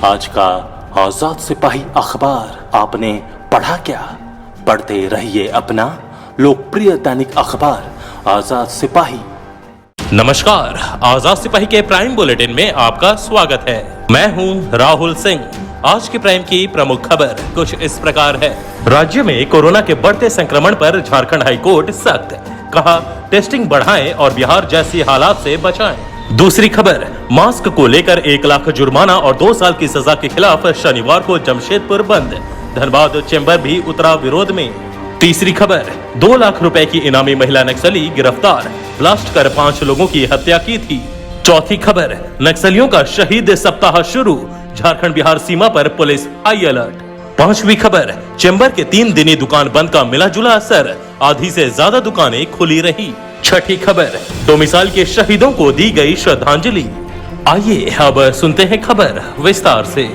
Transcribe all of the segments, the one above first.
आज का आजाद सिपाही अखबार आपने पढ़ा क्या? पढ़ते रहिए अपना लोकप्रिय दैनिक अखबार आजाद सिपाही। नमस्कार, आजाद सिपाही के प्राइम बुलेटिन में आपका स्वागत है। मैं हूं राहुल सिंह। आज की प्राइम की प्रमुख खबर कुछ इस प्रकार है। राज्य में कोरोना के बढ़ते संक्रमण पर झारखंड हाईकोर्ट सख्त, कहा टेस्टिंग बढ़ाएं और बिहार जैसी हालात से बचाएं। दूसरी खबर, मास्क को लेकर 1 लाख जुर्माना और 2 साल की सजा के खिलाफ शनिवार को जमशेदपुर बंद, धनबाद चेंबर भी उतरा विरोध में। तीसरी खबर, 2 लाख रुपए की इनामी महिला नक्सली गिरफ्तार, ब्लास्ट कर 5 लोगों की हत्या की थी। चौथी खबर, नक्सलियों का शहीद सप्ताह शुरू, झारखंड बिहार सीमा पर पुलिस हाई अलर्ट। पांचवी खबर, चेंबर के 3 दिनी दुकान बंद का मिला जुला असर, आधी से ज्यादा दुकानें खुली रही। छठी खबर, 2 मिसाल के शहीदों को दी गई श्रद्धांजलि। आइए अब सुनते हैं खबर विस्तार से।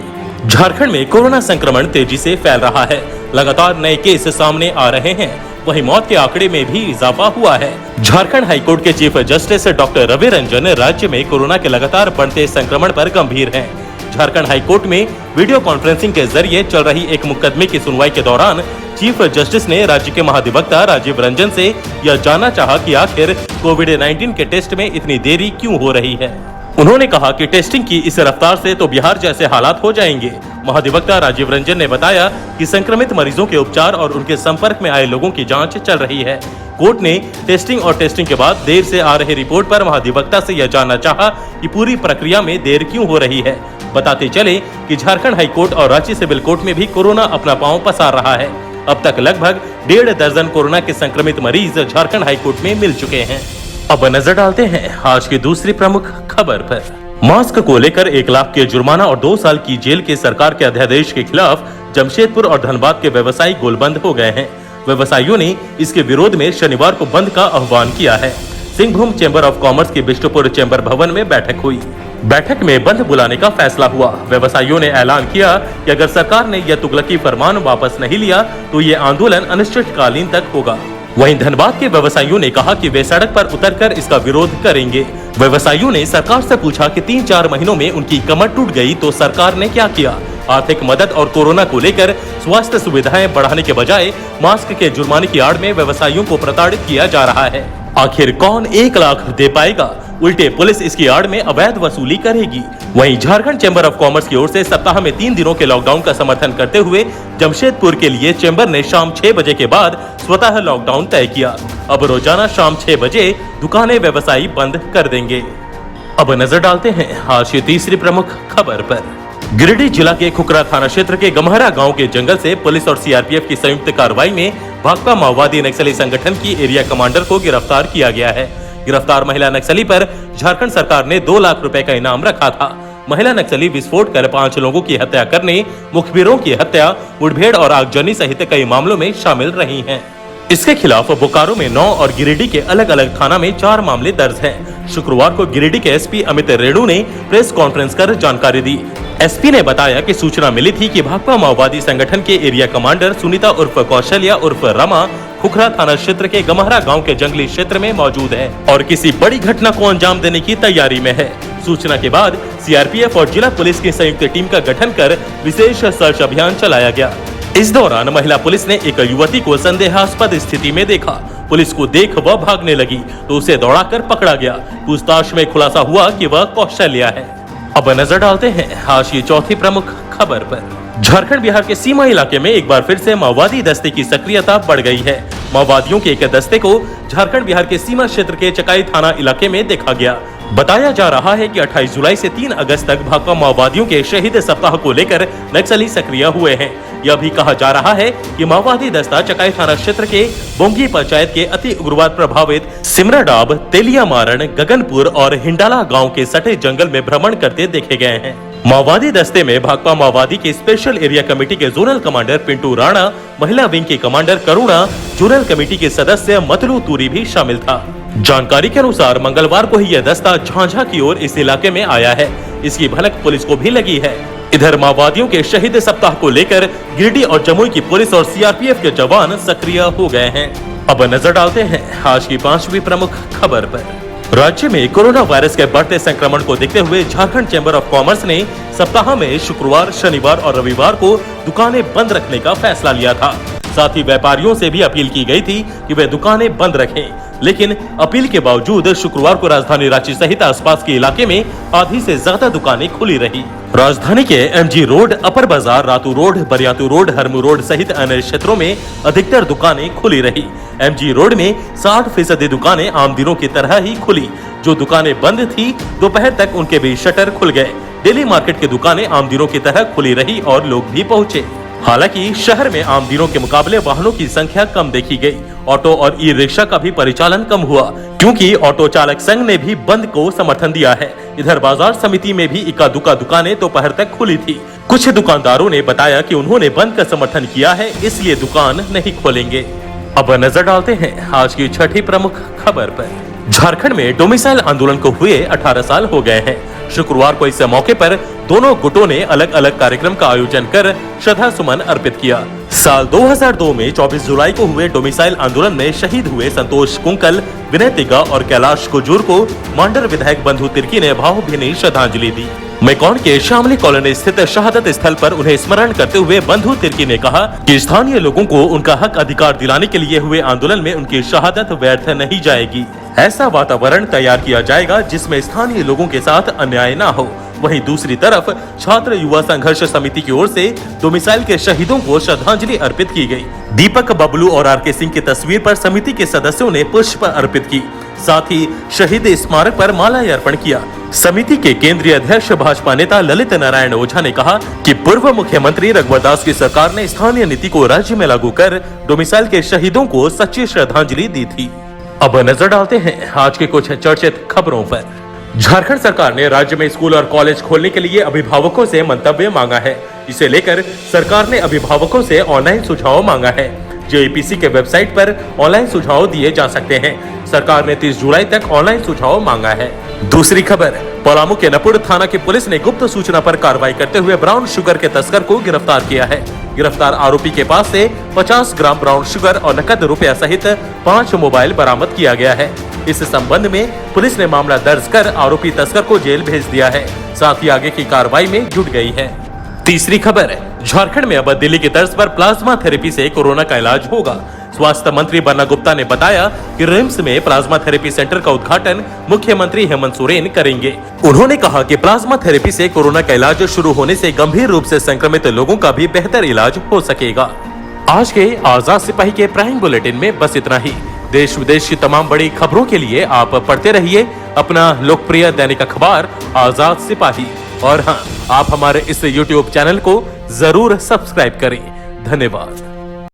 झारखंड में कोरोना संक्रमण तेजी से फैल रहा है, लगातार नए केस सामने आ रहे हैं, वहीं मौत के आंकड़े में भी इजाफा हुआ है। झारखंड हाईकोर्ट के chief justice doctor Ravi Ranjan राज्य में कोरोना के लगातार बढ़ते संक्रमण पर गंभीर हैं। झारखंड हाईकोर्ट में वीडियो कॉन्फ्रेंसिंग के जरिए चल रही एक मुकदमे की सुनवाई के दौरान चीफ जस्टिस ने राज्य के महाधिवक्ता राजीव रंजन से यह जानना चाहा कि आखिर कोविड-19 के टेस्ट में इतनी देरी क्यों हो रही है। उन्होंने कहा कि टेस्टिंग की इस रफ्तार से तो बिहार जैसे हालात हो जाएंगे। महाधिवक्ता राजीव रंजन ने बताया कि संक्रमित मरीजों के उपचार और उनके संपर्क में आए लोगों की जांच चल रही है। कोर्ट ने टेस्टिंग के बाद देर से आ रही रिपोर्ट पर महाधिवक्ता से यह जानना चाहा कि पूरी प्रक्रिया में देर क्यों हो रही है। बताते चले कि झारखंड हाईकोर्ट और रांची सिविल कोर्ट में भी कोरोना अपना पांव पसार रहा है। अब तक लगभग 1.5 दर्जन कोरोना के संक्रमित मरीज झारखंड हाईकोर्ट में मिल चुके हैं। अब नजर डालते हैं आज की दूसरी प्रमुख खबर पर। मास्क को लेकर 1 लाख के जुर्माना और 2 साल की जेल के सरकार के अध्यादेश के खिलाफ जमशेदपुर और धनबाद के व्यवसायी गोलबंद हो गए हैं। व्यवसायियों ने इसके विरोध में शनिवार को बंद का आह्वान किया है। सिंहभूम चेंबर ऑफ कॉमर्स की बिष्टुपुर चेंबर भवन में बैठक हुई। बैठक में बंद बुलाने का फैसला हुआ। व्यवसायियों ने ऐलान किया कि अगर सरकार ने यह तुगलकी फरमान वापस नहीं लिया तो ये आंदोलन अनिश्चितकालीन तक होगा। वहीं धनबाद के व्यवसायियों ने कहा कि वे सड़क पर उतरकर इसका विरोध करेंगे। व्यवसायियों ने सरकार से पूछा कि 3-4 महीनों में उनकी कमर टूट गई तो सरकार ने क्या किया। आर्थिक मदद और कोरोना को लेकर स्वास्थ्य सुविधाएं बढ़ाने के बजाय मास्क के जुर्माने की आड़ में व्यवसायियों को प्रताड़ित किया जा रहा है। आखिर कौन 1 लाख दे पाएगा? उल्टे पुलिस इसकी आड़ में अवैध वसूली करेगी। वहीं झारखंड चेंबर ऑफ कॉमर्स की ओर से सप्ताह में 3 दिनों के लॉकडाउन का समर्थन करते हुए जमशेदपुर के लिए चेंबर ने शाम 6 बजे के बाद स्वतः लॉकडाउन तय किया। अब रोजाना शाम 6 बजे दुकानें व्यवसायी बंद कर देंगे। अब नजर डालते हैं आज की तीसरी प्रमुख खबर पर। गिरिडीह जिला के खुखरा थाना क्षेत्र के गम्हरा गांव के जंगल से पुलिस और सीआरपीएफ की संयुक्त कार्रवाई में भाकपा माओवादी नक्सली संगठन की एरिया कमांडर को गिरफ्तार किया गया है। गिरफ्तार महिला नक्सली पर झारखंड सरकार ने 2 लाख रुपए का इनाम रखा था। महिला नक्सली विस्फोट कर 5 लोगों की हत्या करने, मुखबिरों की हत्या, मुठभेड़ और आगजनी सहित कई मामलों में शामिल रही हैं। इसके खिलाफ बोकारो में 9 और गिरिडीह के अलग अलग थाना में 4 मामले दर्ज हैं। शुक्रवार को गिरिडीह के एसपी अमित रेणु ने प्रेस कॉन्फ्रेंस कर जानकारी दी। एसपी ने बताया कि सूचना मिली थी कि भाकपा माओवादी संगठन के एरिया कमांडर सुनीता उर्फ कौशल्या उर्फ रमा खुखरा थाना क्षेत्र के गम्हरा गांव के जंगली क्षेत्र में मौजूद है और किसी बड़ी घटना को अंजाम देने की तैयारी में है। सूचना के बाद सीआरपीएफ और जिला पुलिस की संयुक्त टीम का गठन कर विशेष सर्च अभियान चलाया गया। इस दौरान महिला पुलिस ने एक युवती को संदेहास्पद स्थिति में देखा। पुलिस को देख वह भागने लगी तो उसे दौड़ाकर पकड़ा गया। पूछताछ में खुलासा हुआ कि वह कौशल्या है। अब नजर डालते हैं आज की चौथी प्रमुख खबर पर। झारखंड बिहार के सीमा इलाके में एक बार फिर से माओवादी दस्ते की सक्रियता बढ़ गई है। माओवादियों के एक दस्ते को झारखंड बिहार के सीमा क्षेत्र के चकाई थाना इलाके में देखा गया। बताया जा रहा है कि 28 जुलाई से 3 अगस्त तक भाकपा माओवादियों के शहीद सप्ताह को लेकर नक्सली सक्रिय हुए हैं। यह भी कहा जा रहा है कि माओवादी दस्ता चकाई थाना क्षेत्र के बोंगी पंचायत के अति उग्रवाद प्रभावित सिमराडाब, तेलिया मारण, गगनपुर और हिंडाला गांव के सटे जंगल में भ्रमण करते देखे गए हैं। माओवादी दस्ते में भाकपा माओवादी के स्पेशल एरिया कमेटी के जोनल कमांडर पिंटू राणा, महिला विंग के कमांडर करुणा, जोनल कमेटी के सदस्य मतलू तूरी भी शामिल था। जानकारी के अनुसार मंगलवार को ही यह दस्ता झांझा की ओर इस इलाके में आया है। इसकी भनक पुलिस को भी लगी है। इधर माओवादियों के शहीद सप्ताह को लेकर गिरिडीह और जमुई की पुलिस और सीआरपीएफ के जवान सक्रिय हो गए हैं। अब नजर डालते हैं आज की 5वीं प्रमुख खबर पर। राज्य में कोरोना वायरस के बढ़ते संक्रमण को देखते हुए झारखंड चैम्बर ऑफ कॉमर्स ने सप्ताह में शुक्रवार, शनिवार और रविवार को दुकानें बंद रखने का फैसला लिया था। साथ ही व्यापारियों से भी अपील की गई थी कि वे दुकानें बंद रखें, लेकिन अपील के बावजूद शुक्रवार को राजधानी रांची सहित आसपास के इलाके में आधी से ज्यादा दुकानें खुली रही। राजधानी के एमजी रोड, अपर बाजार, Ratu road, Bariatu road, Harmu road सहित अन्य क्षेत्रों में अधिकतर दुकानें खुली रही। एमजी रोड में 60% दुकानें आम दिनों की तरह ही खुली। जो दुकानें बंद थी, दोपहर तक उनके भी शटर खुल गए। डेली मार्केट की दुकानें आम दिनों की तरह खुली रही और लोग भी पहुंचे। हालांकि शहर में आम दिनों के मुकाबले वाहनों की संख्या कम देखी गई। ऑटो और ई रिक्शा का भी परिचालन कम हुआ, क्योंकि ऑटो चालक संघ ने भी बंद को समर्थन दिया है। इधर बाजार समिति में भी इक्का दुक्का दुकानें दोपहर तक खुली थी। कुछ दुकानदारों ने बताया कि उन्होंने बंद का समर्थन किया है, इसलिए दुकान नहीं खोलेंगे। अब नजर डालते हैं आज की छठी प्रमुख खबर पर। झारखंड में डोमिसाइल आंदोलन को हुए 18 साल हो गए हैं। शुक्रवार को इस मौके पर दोनों गुटों ने अलग अलग कार्यक्रम का आयोजन कर श्रद्धा सुमन अर्पित किया। साल 2002 में 24 जुलाई को हुए डोमिसाइल आंदोलन में शहीद हुए संतोष कुंकल, विनय तिग्गा और कैलाश कुजूर को मांडर विधायक बंधु तिर्की ने भावभीनी श्रद्धांजलि दी। मैकॉन के शामली कॉलोनी स्थित शहादत स्थल पर उन्हें स्मरण करते हुए बंधु तिर्की ने कहा कि स्थानीय लोगों को उनका हक अधिकार दिलाने के लिए हुए आंदोलन में उनकी शहादत व्यर्थ नहीं जाएगी। ऐसा वातावरण तैयार किया जाएगा जिसमें स्थानीय लोगों के साथ अन्याय न हो। वहीं दूसरी तरफ छात्र युवा संघर्ष समिति की ओर से डोमिसाइल के शहीदों को श्रद्धांजलि अर्पित की गई। दीपक, बबलू और आर के सिंह की तस्वीर पर समिति के सदस्यों ने पुष्प अर्पित की। साथ ही शहीद स्मारक पर माला अर्पण किया। समिति के केंद्रीय अध्यक्ष भाजपा नेता ललित नारायण ओझा ने कहा कि पूर्व मुख्यमंत्री रघुवर दास की सरकार ने स्थानीय नीति को राज्य में लागू कर डोमिसाइल के शहीदों को सच्ची श्रद्धांजलि दी थी। अब नजर डालते हैं आज के कुछ चर्चित खबरों पर। झारखंड सरकार ने राज्य में स्कूल और कॉलेज खोलने के लिए अभिभावकों से मंतव्य मांगा है। इसे लेकर सरकार ने अभिभावकों से ऑनलाइन सुझाव मांगा है। जेईपीसी के वेबसाइट पर ऑनलाइन सुझाव दिए जा सकते हैं। सरकार ने 30 जुलाई तक ऑनलाइन सुझाव मांगा है। दूसरी खबर, पलामू के नपुड़ थाना की पुलिस ने गुप्त सूचना पर कार्रवाई करते हुए ब्राउन शुगर के तस्कर को गिरफ्तार किया है। गिरफ्तार आरोपी के पास से 50 ग्राम ब्राउन शुगर और नकद रुपया सहित 5 मोबाइल बरामद किया गया है। इस संबंध में पुलिस ने मामला दर्ज कर आरोपी तस्कर को जेल भेज दिया है। साथ ही आगे की कार्रवाई में जुट गई है। तीसरी खबर, झारखंड में अब दिल्ली की तर्ज पर प्लाज्मा थेरेपी से कोरोना का इलाज होगा। स्वास्थ्य मंत्री बन्ना गुप्ता ने बताया कि रिम्स में प्लाज्मा थेरेपी सेंटर का उद्घाटन मुख्यमंत्री हेमंत सोरेन करेंगे। उन्होंने कहा कि प्लाज्मा थेरेपी से कोरोना का इलाज शुरू होने से गंभीर रूप से संक्रमित लोगों का भी बेहतर इलाज हो सकेगा। आज के आजाद सिपाही के प्राइम बुलेटिन में बस इतना ही। देश विदेश की तमाम बड़ी खबरों के लिए आप पढ़ते रहिए अपना लोकप्रिय दैनिक अखबार आजाद सिपाही। और हाँ, आप हमारे इस YouTube चैनल को जरूर सब्सक्राइब करें। धन्यवाद।